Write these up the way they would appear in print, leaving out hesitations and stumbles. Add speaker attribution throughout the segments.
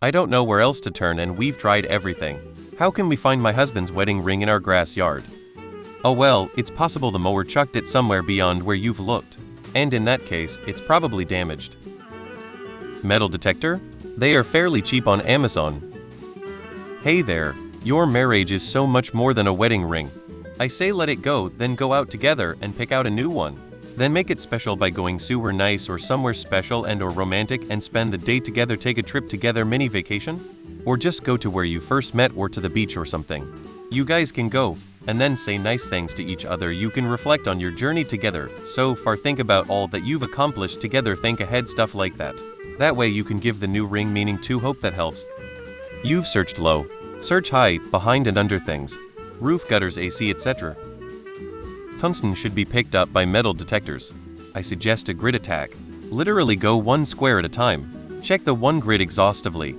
Speaker 1: I don't know where else to turn and we've tried everything. How can we find my husband's wedding ring in our grass yard? Oh well, it's possible the mower chucked it somewhere beyond where you've looked. And in that case, it's probably damaged. Metal detector? They are fairly cheap on Amazon. Hey there, your marriage is so much more than a wedding ring. I say let it go, then go out together and pick out a new one. Then make it special by going super nice or somewhere special and or romantic and spend the day together, take a trip together, mini vacation. Or just go to where you first met or to the beach or something. You guys can go, and then say nice things to each other. You can reflect on your journey together. So far, think about all that you've accomplished together, think ahead, stuff like that. That way you can give the new ring meaning too. Hope that helps. You've searched low. Search high, behind and under things. Roof, gutters, AC, etc. Tungsten should be picked up by metal detectors. I suggest a grid attack. Literally go one square at a time. Check the one grid exhaustively.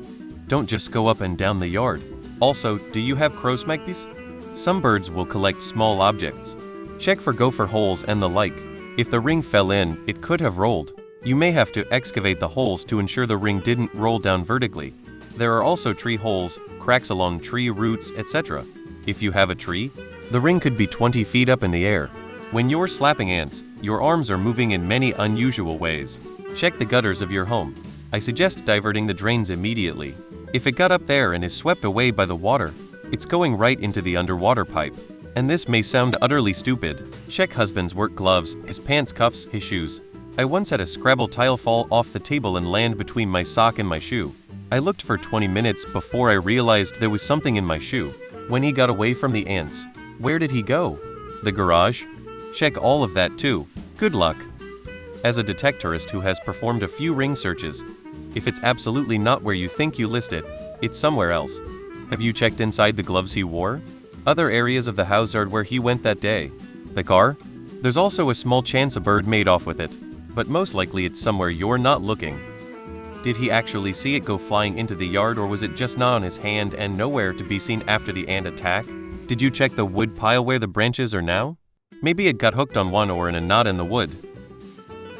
Speaker 1: Don't just go up and down the yard. Also, do you have crows, magpies? Some birds will collect small objects. Check for gopher holes and the like. If the ring fell in, it could have rolled. You may have to excavate the holes to ensure the ring didn't roll down vertically. There are also tree holes, cracks along tree roots, etc. If you have a tree, the ring could be 20 feet up in the air. When you're slapping ants, your arms are moving in many unusual ways. Check the gutters of your home. I suggest diverting the drains immediately. If it got up there and is swept away by the water, it's going right into the underwater pipe. And this may sound utterly stupid. Check husband's work gloves, his pants cuffs, his shoes. I once had a Scrabble tile fall off the table and land between my sock and my shoe. I looked for 20 minutes before I realized there was something in my shoe. When he got away from the ants, where did he go? The garage? Check all of that too. Good luck. As a detectorist who has performed a few ring searches, if it's absolutely not where you think you list it, it's somewhere else. Have you checked inside the gloves he wore? Other areas of the house are where he went that day. The car? There's also a small chance a bird made off with it, but most likely it's somewhere you're not looking. Did he actually see it go flying into the yard, or was it just not on his hand and nowhere to be seen after the ant attack? Did you check the wood pile where the branches are now? Maybe it got hooked on one or in a knot in the wood.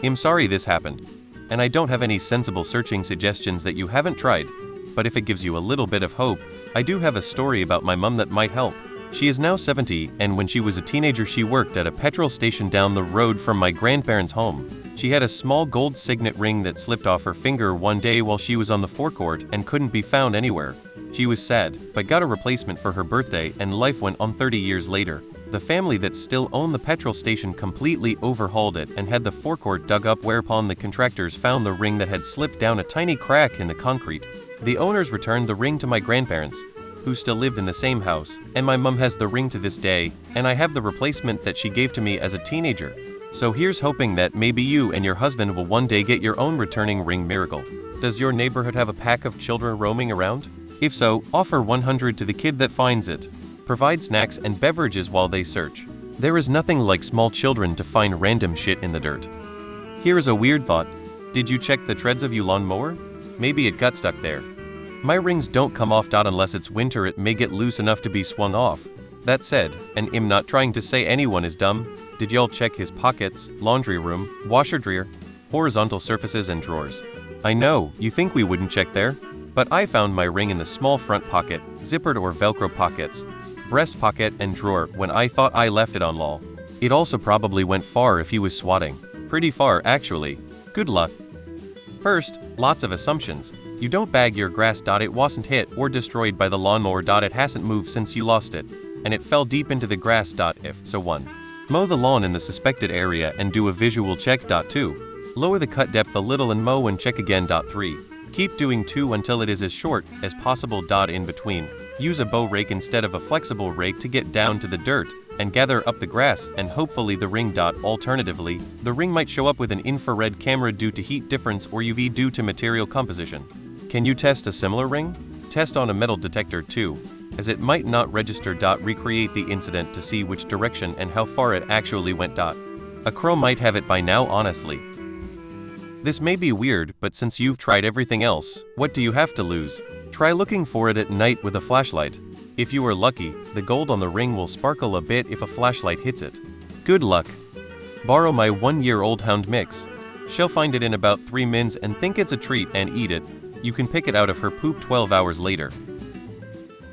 Speaker 1: I'm sorry this happened, and I don't have any sensible searching suggestions that you haven't tried, but if it gives you a little bit of hope, I do have a story about my mum that might help. She is now 70, and when she was a teenager she worked at a petrol station down the road from my grandparents' home. She had a small gold signet ring that slipped off her finger one day while she was on the forecourt and couldn't be found anywhere. She was sad, but got a replacement for her birthday, and life went on. 30 years later, the family that still owned the petrol station completely overhauled it and had the forecourt dug up, whereupon the contractors found the ring that had slipped down a tiny crack in the concrete. The owners returned the ring to my grandparents, who still lived in the same house, and my mum has the ring to this day, and I have the replacement that she gave to me as a teenager. So here's hoping that maybe you and your husband will one day get your own returning ring miracle. Does your neighborhood have a pack of children roaming around? If so, offer 100 to the kid that finds it. Provide snacks and beverages while they search. There is nothing like small children to find random shit in the dirt. Here is a weird thought. Did you check the treads of your lawnmower? Maybe it got stuck there. My rings don't come off. Unless it's winter, it may get loose enough to be swung off. That said, and I'm not trying to say anyone is dumb, did y'all check his pockets, laundry room, washer dryer, horizontal surfaces and drawers? I know, you think we wouldn't check there, but I found my ring in the small front pocket, zippered or Velcro pockets, breast pocket and drawer when I thought I left it on lol. It also probably went far if he was swatting. Pretty far actually. Good luck. First, lots of assumptions. You don't bag your grass. It wasn't hit or destroyed by the lawnmower. It hasn't moved since you lost it, and it fell deep into the grass. If so, 1. Mow the lawn in the suspected area and do a visual check. 2. Lower the cut depth a little and mow and check again. 3. Keep doing 2 until it is as short as possible. In between, use a bow rake instead of a flexible rake to get down to the dirt and gather up the grass and hopefully the ring. Alternatively, the ring might show up with an infrared camera due to heat difference or UV due to material composition. Can you test a similar ring? Test on a metal detector too, as it might not register. Recreate the incident to see which direction and how far it actually went. A crow might have it by now, honestly. This may be weird, but since you've tried everything else, what do you have to lose? Try looking for it at night with a flashlight. If you are lucky, the gold on the ring will sparkle a bit if a flashlight hits it. Good luck. Borrow my 1-year-old hound Mix. She'll find it in about 3 minutes and think it's a treat and eat it. you can pick it out of her poop 12 hours later.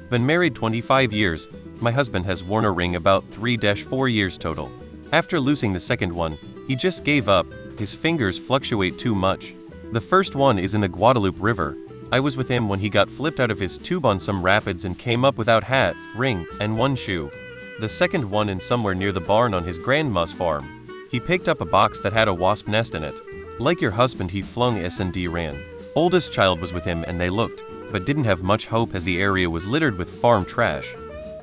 Speaker 1: Been married 25 years, my husband has worn a ring about 3-4 years total. After losing the second one, he just gave up, his fingers fluctuate too much. The first one is in the Guadalupe River. I was with him when he got flipped out of his tube on some rapids and came up without hat, ring, and one shoe. The second one in somewhere near the barn on his grandma's farm. He picked up a box that had a wasp nest in it. Like your husband, he flung S&D ran. Oldest child was with him and they looked, but didn't have much hope as the area was littered with farm trash.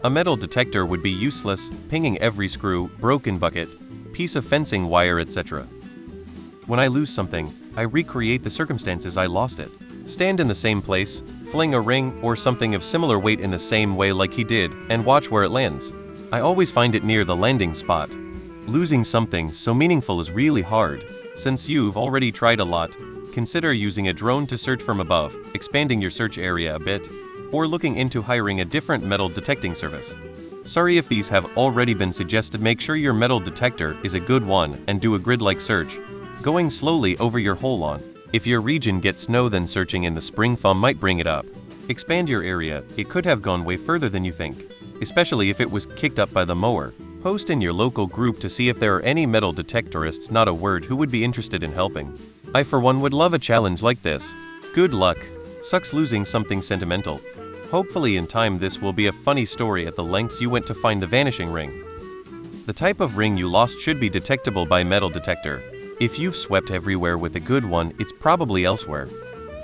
Speaker 1: A metal detector would be useless, pinging every screw, broken bucket, piece of fencing wire, etc. When I lose something, I recreate the circumstances I lost it. Stand in the same place, fling a ring or something of similar weight in the same way like he did, and watch where it lands. I always find it near the landing spot. Losing something so meaningful is really hard. Since you've already tried a lot, consider using a drone to search from above, expanding your search area a bit, or looking into hiring a different metal detecting service. Sorry if these have already been suggested. Make sure your metal detector is a good one and do a grid-like search, going slowly over your whole lawn. If your region gets snow, then searching in the spring foam might bring it up. Expand your area, it could have gone way further than you think, especially if it was kicked up by the mower. Post in your local group to see if there are any metal detectorists, not a word, who would be interested in helping. I for one would love a challenge like this. Good luck. Sucks losing something sentimental. Hopefully in time this will be a funny story at the lengths you went to find the vanishing ring. The type of ring you lost should be detectable by metal detector. If you've swept everywhere with a good one, it's probably elsewhere.